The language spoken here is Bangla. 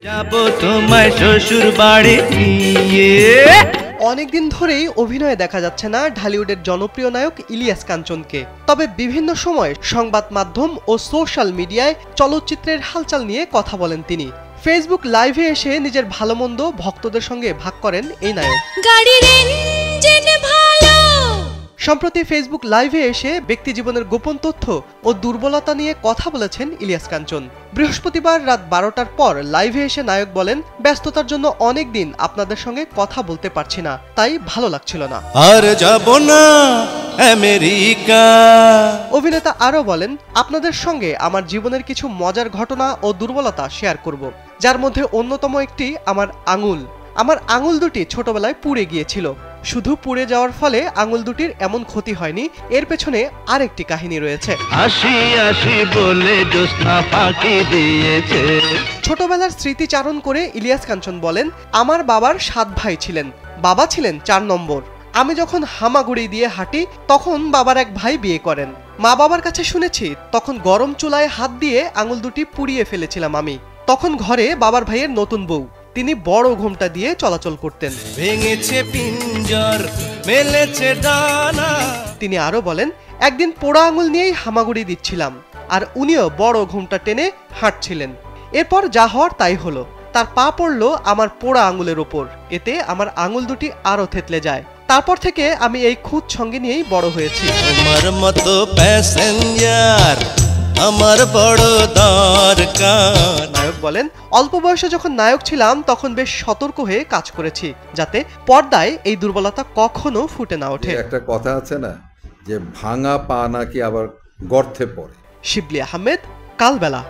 যাবো তোমায় শ্বশুর বাড়ি নিয়ে। অনেকদিন ধরেই অভিনয়ে দেখা যাচ্ছে না ঢালিউডের জনপ্রিয় নায়ক ইলিয়াস কাঞ্চনকে। তবে বিভিন্ন সময় সংবাদ মাধ্যম ও সোশ্যাল মিডিয়ায় চলচ্চিত্রের হালচাল নিয়ে কথা বলেন তিনি। ফেসবুক লাইভে এসে নিজের ভালো মন্দ ভক্তদের সঙ্গে ভাগ করেন এই নায়ক। সম্প্রতি ফেসবুক লাইভে এসে ব্যক্তিজীবনের গোপন তথ্য ও দুর্বলতা নিয়ে কথা বলেছেন ইলিয়াস কাঞ্চন। বৃহস্পতিবার রাত 12টার পর লাইভে এসে নায়ক বলেন, ব্যস্ততার জন্য অনেক দিন আপনাদের সঙ্গে কথা বলতে পারছি না, তাই ভালো লাগছিল না। আর যাব না আমেরিকা। অভিনেতা আরও বলেন, আপনাদের সঙ্গে আমার জীবনের কিছু মজার ঘটনা ও দুর্বলতা শেয়ার করব, যার মধ্যে অন্যতম একটি আমার আঙুল দুটি ছোটবেলায় পুড়ে গিয়েছিল। শুধু পুড়ে যাওয়ার ফলে আঙুল দুটির এমন ক্ষতি হয়নি, এর পেছনে আরেকটি কাহিনী রয়েছে। ছোটবেলার স্মৃতিচারণ করে ইলিয়াস কাঞ্চন বলেন, আমার বাবার 7 ভাই ছিলেন, বাবা ছিলেন 4 নম্বর। আমি যখন হামাগুড়ি দিয়ে হাঁটি তখন বাবার এক ভাই বিয়ে করেন। মা বাবার কাছে শুনেছি তখন গরম চুলায় হাত দিয়ে আঙুল দুটি পুড়িয়ে ফেলেছিলাম আমি। তখন ঘরে বাবার ভাইয়ের নতুন বউ, তিনি বড় ঘোমটা দিয়ে চলাচল করতেন। ভেঙেছে পিঞ্জর, মেলেছে ডানা। তিনি আরো বলেন, একদিন পোড়া আঙুল নিয়েই হামাগুড়ি দিচ্ছিলাম, আর উনিও বড় ঘোমটা টেনে হাঁটছিলেন। এরপর যা হওয়ার তাই হলো, তার পা পড়লো আমার পোড়া আঙুলের ওপর, এতে আমার আঙুল দুটি আরো থেতলে যায়। তারপর থেকে আমি এই খুঁত সঙ্গে নিয়েই বড় হয়েছি। আমার মতো প্যাসেঞ্জার আমার বড় দরকার। নায়ক বলেন, অল্প বয়সে যখন নায়ক ছিলাম তখন বেশ সতর্ক হয়ে কাজ করেছি, যাতে পর্দায় এই দুর্বলতা কখনো ফুটে না ওঠে। একটা কথা আছে না যে ভাঙা পা নাকি আবার গর্তে পড়ে। শিবলি আহমেদ, কালবেলা।